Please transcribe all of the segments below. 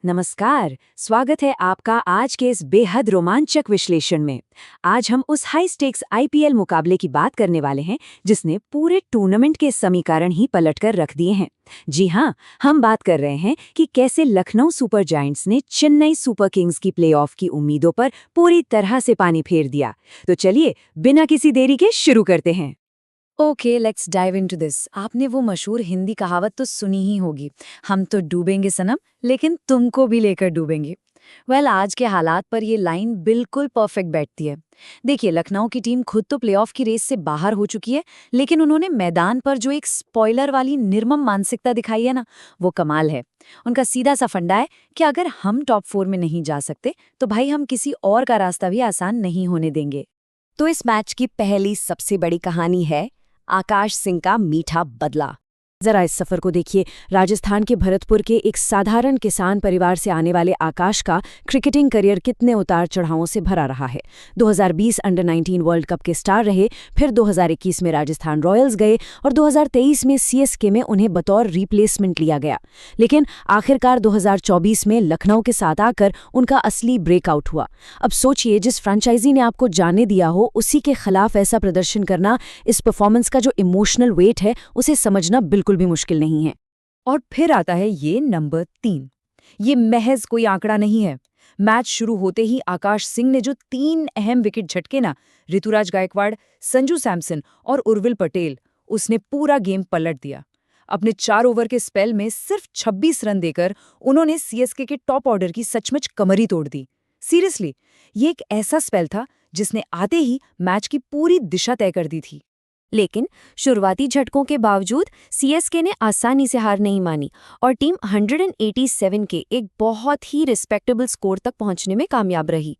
नमस्कार। स्वागत है आपका आज के इस बेहद रोमांचक विश्लेषण में। आज हम उस हाई स्टेक्स आईपीएल मुकाबले की बात करने वाले हैं जिसने पूरे टूर्नामेंट के समीकरण ही पलटकर रख दिए हैं। जी हाँ, हम बात कर रहे हैं कि कैसे लखनऊ सुपर जायंट्स ने चेन्नई सुपर किंग्स की प्लेऑफ की उम्मीदों पर पूरी तरह से पानी फेर दिया। तो चलिए बिना किसी देरी के शुरू करते हैं। Okay, let's dive into this. आपने वो मशहूर हिंदी कहावत तो सुनी ही होगी, हम तो डूबेंगे सनम लेकिन तुमको भी लेकर डूबेंगे। आज के हालात पर ये लाइन बिल्कुल परफेक्ट बैठती है। देखिए, लखनऊ की टीम खुद तो प्लेऑफ की रेस से बाहर हो चुकी है, लेकिन उन्होंने मैदान पर जो एक स्पॉइलर वाली निर्मम मानसिकता दिखाई है ना, वो कमाल है। उनका सीधा सा फंडा है कि अगर हम टॉप 4 में नहीं जा सकते तो भाई हम किसी और का रास्ता भी आसान नहीं होने देंगे। तो इस मैच की पहली सबसे बड़ी कहानी है आकाश सिंह का मीठा बदला। जरा इस सफर को देखिए। राजस्थान के भरतपुर के एक साधारण किसान परिवार से आने वाले आकाश का क्रिकेटिंग करियर कितने उतार चढ़ावों से भरा रहा है। 2020 अंडर 19 वर्ल्ड कप के स्टार रहे, फिर 2021 में राजस्थान रॉयल्स गए और 2023 में सीएसके में उन्हें बतौर रिप्लेसमेंट लिया गया। लेकिन आखिरकार 2024 में लखनऊ के साथ आकर उनका असली ब्रेकआउट हुआ। अब सोचिए, जिस फ्रेंचाइजी ने आपको जाने दिया हो उसी के खिलाफ ऐसा प्रदर्शन करना, इस परफॉर्मेंस का जो इमोशनल वेट है उसे समझना बिल्कुल भी मुश्किल नहीं है। और फिर आता है ये नंबर 3। ये महज कोई आंकड़ा नहीं है। मैच शुरू होते ही आकाश सिंह ने जो 3 अहम विकेट झटके ना, ऋतुराज गायकवाड़, संजू सैमसन और उर्विल पटेल, उसने पूरा गेम पलट दिया। अपने 4 ओवर के स्पेल में सिर्फ 26 रन देकर उन्होंने सीएसके के टॉप ऑर्डर की सचमुच कमर ही तोड़ दी। सीरियसली, ये एक ऐसा स्पेल था जिसने आते ही मैच की पूरी दिशा तय कर दी थी। लेकिन शुरुआती झटकों के बावजूद सीएसके ने आसानी से हार नहीं मानी और टीम 187 के एक बहुत ही रिस्पेक्टेबल स्कोर तक पहुंचने में कामयाब रही।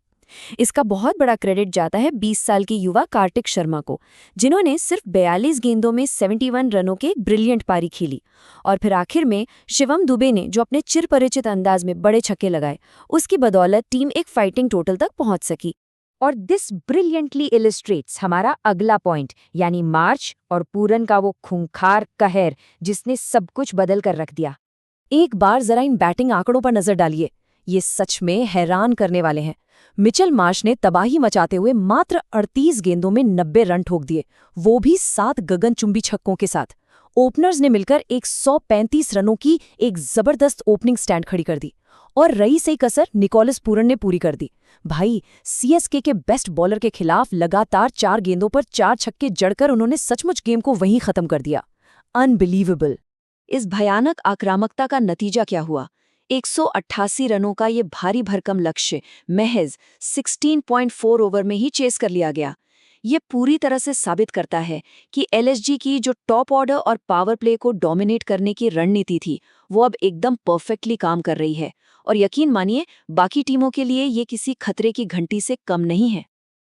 इसका बहुत बड़ा क्रेडिट जाता है 20 साल के युवा कार्तिक शर्मा को, जिन्होंने सिर्फ 42 गेंदों में 71 रनों के एक ब्रिलियंट पारी खेली। और फिर आखिर में शिवम दुबे ने जो अपने चिरपरिचित अंदाज में बड़े छक्के लगाए, उसकी बदौलत टीम एक फाइटिंग टोटल तक पहुंच सकी। और दिस ब्रिलियंटली इलिस्ट्रेट्स हमारा अगला पॉइंट, यानी मार्च और पूरन का वो खूंखार कहर जिसने सब कुछ बदल कर रख दिया। एक बार जरा इन बैटिंग आंकड़ों पर नजर डालिए, ये सच में हैरान करने वाले हैं। मिचेल मार्श ने तबाही मचाते हुए मात्र 38 गेंदों में 90 रन ठोक दिए, वो भी 7 गगनचुंबी छक्कों के साथ। ओपनर्स ने मिलकर 135 रनों की एक जबरदस्त ओपनिंग स्टैंड खड़ी कर दी और रही सही कसर निकोलस पूरन ने पूरी कर दी। भाई, सीएसके के बेस्ट बॉलर के खिलाफ लगातार 4 गेंदों पर 4 छक्के जड़कर उन्होंने सचमुच गेम को वहीं खत्म कर दिया। अनबिलीवेबल। इस भयानक आक्रामकता का नतीजा क्या हुआ? 188 रनों का ये भारी भरकम लक्ष्य महज 16.4 ओवर में ही चेस कर लिया गया। ये पूरी तरह से साबित करता है कि एलएसजी की जो टॉप ऑर्डर और पावर प्ले को डोमिनेट करने की रणनीति थी, वो अब एकदम परफेक्टली काम कर रही है। और यकीन मानिए, बाकी टीमों के लिए ये किसी खतरे की घंटी से कम नहीं है।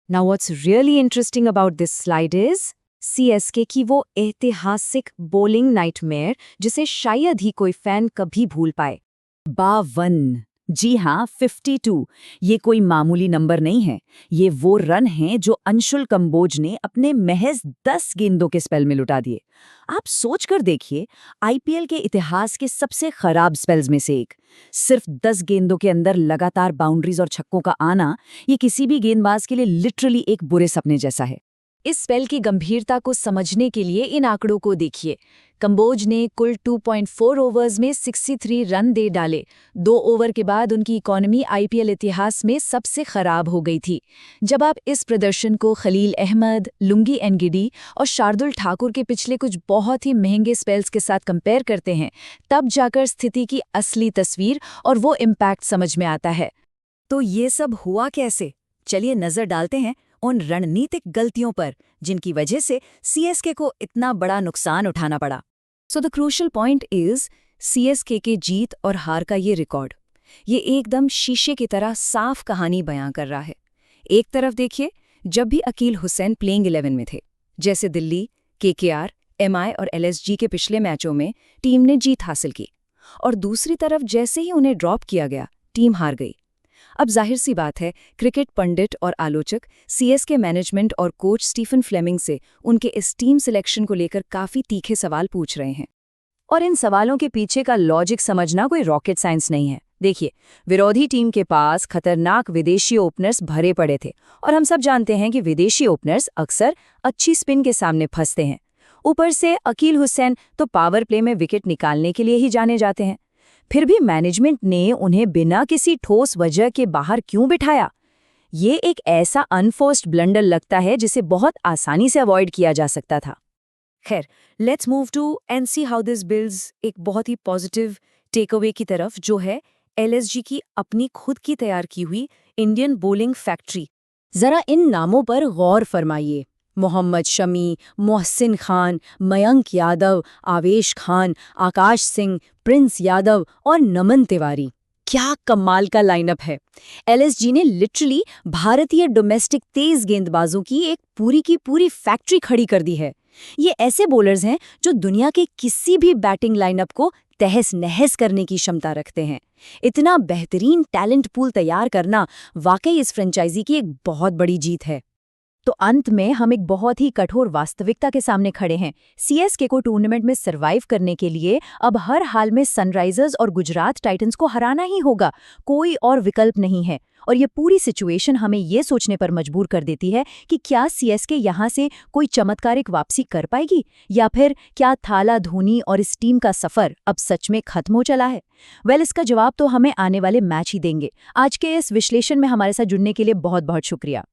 Now what's really interesting about this slide is CSK की वो ऐतिहासिक बॉलिंग नाइटमेयर जिसे शायद ही कोई फैन कभी भूल पाए। 52, जी हाँ 52, ये कोई मामूली नंबर नहीं है। ये वो रन हैं जो अंशुल कंबोज ने अपने महज 10 गेंदों के स्पेल में लुटा दिए। आप सोच कर देखिए, आईपीएल के इतिहास के सबसे खराब स्पेल्स में से एक। सिर्फ 10 गेंदों के अंदर लगातार बाउंड्रीज और छक्कों का आना, ये किसी भी गेंदबाज के लिए लिटरली एक बुरे सपने जैसा है। इस स्पेल की गंभीरता को समझने के लिए इन आंकड़ों को देखिए। कंबोज ने कुल 2.4 ओवर्स में 63 रन दे डाले। 2 ओवर के बाद उनकी इकॉनमी आईपीएल इतिहास में सबसे खराब हो गई थी। जब आप इस प्रदर्शन को खलील अहमद, लुंगी एनगिडी और शार्दुल ठाकुर के पिछले कुछ बहुत ही महंगे स्पेल्स के साथ कंपेयर करते हैं, तब जाकर स्थिति की असली तस्वीर और वो इम्पैक्ट समझ में आता है। तो ये सब हुआ कैसे? चलिए नजर डालते हैं उन रणनीतिक गलतियों पर जिनकी वजह से सीएसके को इतना बड़ा नुकसान उठाना पड़ा। So the crucial point is CSK के जीत और हार का ये रिकॉर्ड। ये एकदम शीशे की तरह साफ कहानी बयां कर रहा है। एक तरफ देखिए, जब भी अकील हुसैन प्लेइंग 11 में थे, जैसे दिल्ली, केकेआर, एमआई और एलएसजी के पिछले मैचों में टीम ने जीत हासिल की, और दूसरी तरफ जैसे ही उन्हें ड्रॉप किया गया, टीम हार गई। अब जाहिर सी बात है, क्रिकेट पंडित और आलोचक सीएसके मैनेजमेंट और कोच स्टीफन फ्लेमिंग से उनके इस टीम सिलेक्शन को लेकर काफी तीखे सवाल पूछ रहे हैं। और इन सवालों के पीछे का लॉजिक समझना कोई रॉकेट साइंस नहीं है। देखिए, विरोधी टीम के पास खतरनाक विदेशी ओपनर्स भरे पड़े थे और हम सब जानते हैं कि विदेशी ओपनर्स अक्सर अच्छी स्पिन के सामने फंसते हैं। ऊपर से अकील हुसैन तो पावर प्ले में विकेट निकालने के लिए ही जाने जाते हैं। फिर भी मैनेजमेंट ने उन्हें बिना किसी ठोस वजह के बाहर क्यों बिठाया? ये एक ऐसा अनफोर्स्ड ब्लंडर लगता है जिसे बहुत आसानी से अवॉइड किया जा सकता था। खैर, let's move to and see how this builds एक बहुत ही पॉजिटिव टेकअवे की तरफ, जो है एलएसजी की अपनी खुद की तैयार की हुई इंडियन बोलिंग फैक्ट्री। जरा इन नामों पर गौर फरमाइए। मोहम्मद शमी, मोहसिन खान, मयंक यादव, आवेश खान, आकाश सिंह, प्रिंस यादव और नमन तिवारी। क्या कमाल का लाइनअप है। एलएसजी ने लिटरली भारतीय डोमेस्टिक तेज गेंदबाजों की एक पूरी की पूरी फैक्ट्री खड़ी कर दी है। ये ऐसे बॉलर्स हैं जो दुनिया के किसी भी बैटिंग लाइनअप को तहस नहस करने की क्षमता रखते हैं। इतना बेहतरीन टैलेंट पूल तैयार करना वाकई इस फ्रेंचाइजी की एक बहुत बड़ी जीत है। तो अंत में हम एक बहुत ही कठोर वास्तविकता के सामने खड़े हैं। सीएसके को टूर्नामेंट में सरवाइव करने के लिए अब हर हाल में सनराइजर्स और गुजरात टाइटंस को हराना ही होगा, कोई और विकल्प नहीं है। और ये पूरी सिचुएशन हमें ये सोचने पर मजबूर कर देती है कि क्या सीएसके यहाँ से कोई चमत्कारिक वापसी कर पाएगी, या फिर क्या थाला धोनी और इस टीम का सफर अब सच में खत्म हो चला है? इसका जवाब तो हमें आने वाले मैच ही देंगे। आज के इस विश्लेषण में हमारे साथ जुड़ने के लिए बहुत बहुत शुक्रिया।